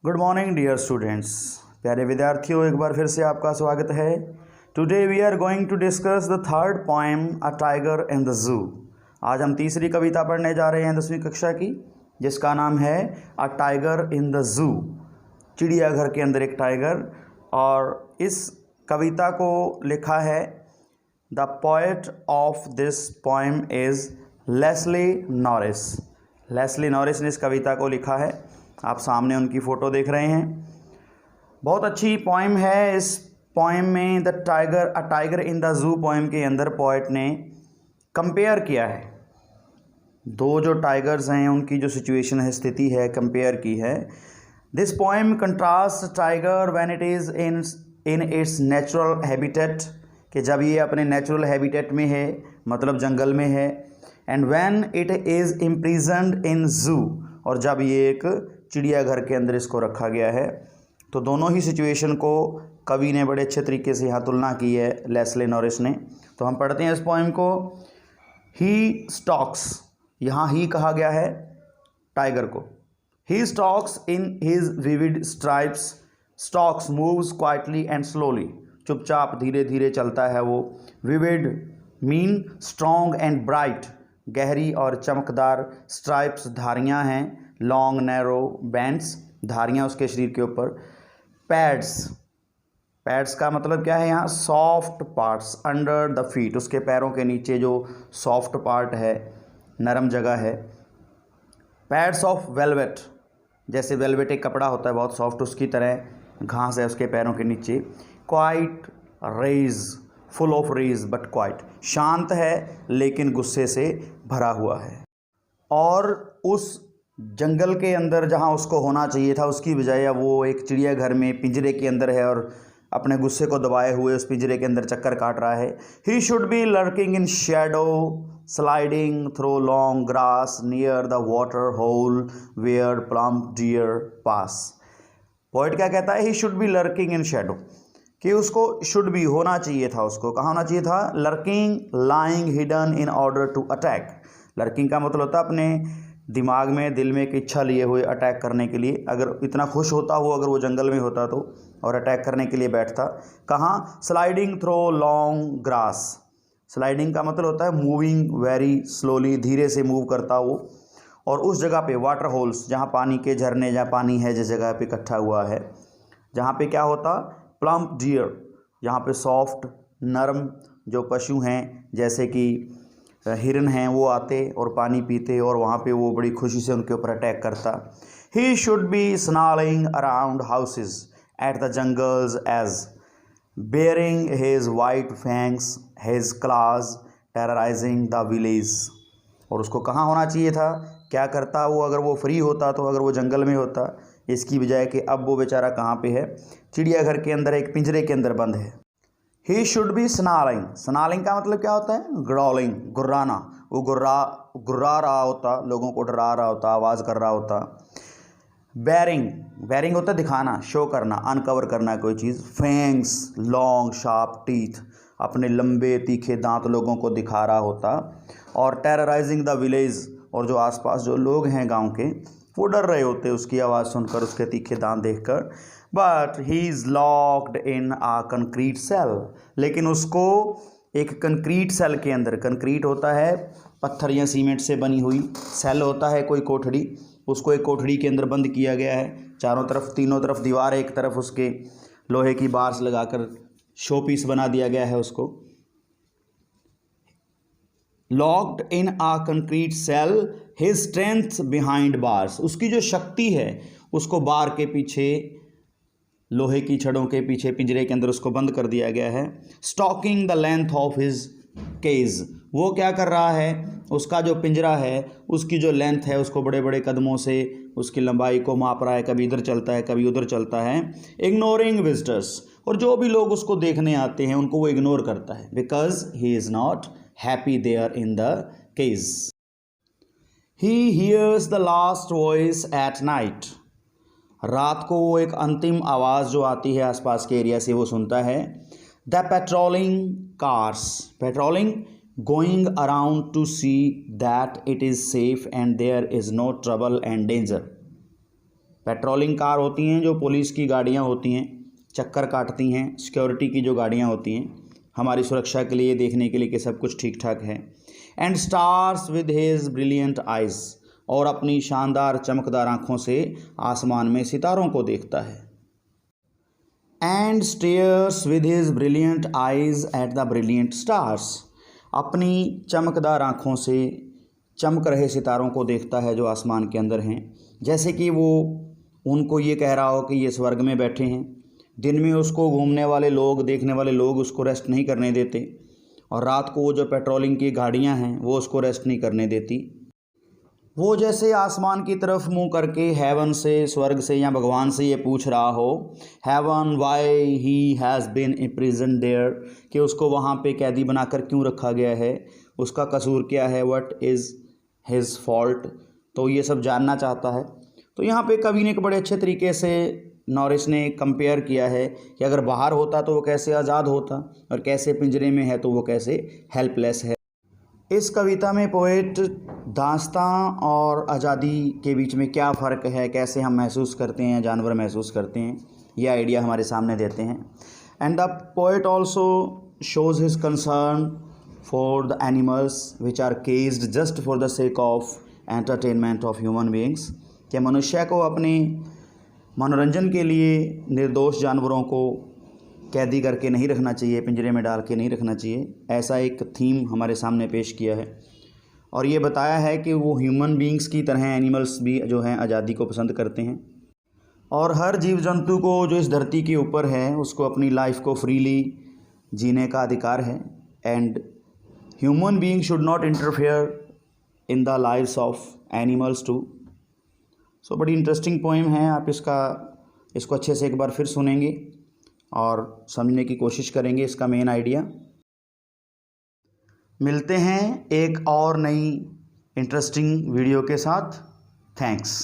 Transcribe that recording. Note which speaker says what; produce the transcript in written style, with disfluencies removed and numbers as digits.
Speaker 1: Good morning dear students. प्यारे विद्यार्थियों, एक बार फिर से आपका स्वागत है। Today we are going to discuss the third poem a tiger in the zoo. आज हम तीसरी कविता पढ़ने जा रहे हैं 10वीं कक्षा की, जिसका नाम है अ टाइगर इन द जू, चिड़ियाघर के अंदर एक टाइगर। और इस कविता को लिखा है, the poet of this poem is Leslie Norris. Leslie Norris ने इस कविता को लिखा है। आप सामने उनकी फ़ोटो देख रहे हैं। बहुत अच्छी पोएम है। इस पोएम में the tiger a tiger in the जू पोएम के अंदर पोएट ने कंपेयर किया है, दो जो टाइगर्स हैं उनकी जो सिचुएशन है, स्थिति है, कंपेयर की है। This poem contrast tiger when it is in its natural habitat, कि जब ये अपने नेचुरल हैबिटेट में है, मतलब जंगल में है, and when it is imprisoned in zoo, और जब ये एक चिड़ियाघर के अंदर इसको रखा गया है। तो दोनों ही सिचुएशन को कवि ने बड़े अच्छे तरीके से यहाँ तुलना की है, लेस्ली नॉरिस ने। तो हम पढ़ते हैं इस पोएम को। ही स्टॉक्स, यहाँ ही कहा गया है टाइगर को। He stalks in his vivid stripes, stalks moves quietly and slowly, चुपचाप धीरे धीरे चलता है वो। Vivid mean strong and bright, गहरी और चमकदार। स्ट्राइप्स धारियाँ हैं। लॉन्ग नैरो बैंड्स, धारियाँ उसके शरीर के ऊपर। पैड्स, पैड्स का मतलब क्या है यहाँ? Soft parts under the feet, उसके पैरों के नीचे जो सॉफ्ट पार्ट है, नरम जगह है। पैड्स ऑफ वेलवेट, जैसे वेलवेट एक कपड़ा होता है बहुत सॉफ्ट, उसकी तरह घास है उसके पैरों के नीचे। Quiet rage, full of rage but quiet, शांत है लेकिन गुस्से से भरा हुआ है। और उस जंगल के अंदर जहाँ उसको होना चाहिए था, उसकी बजाय वो एक चिड़ियाघर में पिंजरे के अंदर है और अपने गुस्से को दबाए हुए उस पिंजरे के अंदर चक्कर काट रहा है। He should be lurking in shadow, sliding through long grass near the water hole where plump deer pass. Poet क्या कहता है? He should be lurking in shadow, कि उसको शुड भी होना चाहिए था, उसको कहाँ होना चाहिए था? Lurking, lying hidden in order to attack. Lurking का मतलब होता है अपने दिमाग में, दिल में एक इच्छा लिए हुए अटैक करने के लिए। अगर इतना खुश होता हो, अगर वो जंगल में होता तो, और अटैक करने के लिए बैठता। कहाँ? Sliding through long grass. Sliding का मतलब होता है मूविंग वेरी स्लोली, धीरे से मूव करता वो। और उस जगह पे वाटर होल्स, जहाँ पानी के झरने, जहाँ पानी है जिस जगह पे इकट्ठा हुआ है, जहाँ पे क्या होता? प्लम्प डियर, यहाँ पे सॉफ्ट नरम जो पशु हैं, जैसे कि हिरन हैं, वो आते और पानी पीते, और वहाँ पे वो बड़ी खुशी से उनके ऊपर अटैक करता। He should be snarling around houses at the jungle's edge baring his white fangs his claws terrorising the village. और उसको कहाँ होना चाहिए था? क्या करता वो? अगर वो फ्री होता तो, अगर वो जंगल में होता, इसकी बजाय कि अब वो बेचारा कहाँ पे है? चिड़ियाघर के अंदर, एक पिंजरे के अंदर बंद है। ही शुड बी स्नॉलिंग, स्नॉलिंग का मतलब क्या होता है? ग्रॉलिंग, गुर्राना। वो गुर्रा रहा होता, लोगों को डरा रहा होता, आवाज़ कर रहा होता। बेयरिंग, बेयरिंग होता है दिखाना, शो करना, अनकवर करना कोई चीज़। फैंग्स, लॉन्ग शार्प टीथ, अपने लंबे तीखे दांत लोगों को दिखा रहा होता। और टेरराइजिंग द विलेज, और जो आसपास जो लोग हैं गांव के, वो डर रहे होते उसकी आवाज़ सुनकर, उसके तीखे दांत देखकर। But he is locked in a concrete cell, लेकिन उसको एक कंक्रीट सेल के अंदर, कंक्रीट होता है पत्थर या सीमेंट से बनी हुई, सेल होता है कोई कोठड़ी, उसको एक कोठड़ी के अंदर बंद किया गया है। चारों तरफ, तीनों तरफ दीवार, एक तरफ उसके लोहे की बार्स लगाकर शो पीस बना दिया गया है उसको। Locked in a concrete cell his strength behind bars, उसकी जो शक्ति है उसको बार के पीछे, लोहे की छड़ों के पीछे, पिंजरे के अंदर उसको बंद कर दिया गया है। Stalking the length of his cage, वो क्या कर रहा है? उसका जो पिंजरा है उसकी जो लेंथ है, उसको बड़े बड़े कदमों से उसकी लंबाई को माप रहा है, कभी इधर चलता है कभी उधर चलता है। इग्नोरिंग विजिटर्स, और जो भी लोग उसको देखने आते हैं उनको वो इग्नोर करता है। Because he is not happy there in the cage. He hears the last voice at night, रात को वो एक अंतिम आवाज़ जो आती है आसपास के एरिया से वो सुनता है। The patrolling cars, patrolling going around to see that it is safe and there is no trouble and danger. Patrolling car होती हैं, जो पुलिस की गाड़ियाँ होती हैं, चक्कर काटती हैं, सिक्योरिटी की जो गाड़ियाँ होती हैं हमारी सुरक्षा के लिए, देखने के लिए कि सब कुछ ठीक ठाक है। And stars with his brilliant eyes, और अपनी शानदार चमकदार आँखों से आसमान में सितारों को देखता है। And stairs with his brilliant eyes at the brilliant stars, अपनी चमकदार आँखों से चमक रहे सितारों को देखता है जो आसमान के अंदर हैं, जैसे कि वो उनको ये कह रहा हो कि ये स्वर्ग में बैठे हैं। दिन में उसको घूमने वाले लोग, देखने वाले लोग उसको रेस्ट नहीं करने देते, और रात को वो जो पेट्रोलिंग की गाड़ियां हैं वो उसको रेस्ट नहीं करने देती। वो जैसे आसमान की तरफ मुंह करके हेवन से, स्वर्ग से या भगवान से ये पूछ रहा हो, haven why he has been imprison there, कि उसको वहाँ पे कैदी बनाकर क्यों रखा गया है, उसका कसूर क्या है, व्हाट इज़ हिज फॉल्ट, तो ये सब जानना चाहता है। तो यहाँ पे कवि ने एक बड़े अच्छे तरीके से नॉरिस ने कंपेयर किया है कि अगर बाहर होता तो वो कैसे आज़ाद होता, और कैसे पिंजरे में है तो वो कैसे हेल्पलेस है। इस कविता में पोएट दास्तां और आज़ादी के बीच में क्या फ़र्क है, कैसे हम महसूस करते हैं, जानवर महसूस करते हैं, ये आइडिया हमारे सामने देते हैं। And the poet also shows his concern for the animals which are caged just for the sake of entertainment of human beings, कि मनुष्य को अपने मनोरंजन के लिए निर्दोष जानवरों को कैदी करके नहीं रखना चाहिए, पिंजरे में डाल के नहीं रखना चाहिए। ऐसा एक थीम हमारे सामने पेश किया है, और ये बताया है कि वो ह्यूमन बीइंग्स की तरह एनिमल्स भी जो हैं आज़ादी को पसंद करते हैं, और हर जीव जंतु को जो इस धरती के ऊपर है उसको अपनी लाइफ को फ्रीली जीने का अधिकार है। And human being should not interfere in the lives of animals too. सो बड़ी इंटरेस्टिंग पोएम है, आप इसको अच्छे से एक बार फिर सुनेंगे और समझने की कोशिश करेंगे इसका मेन आइडिया। मिलते हैं एक और नई इंटरेस्टिंग वीडियो के साथ। थैंक्स।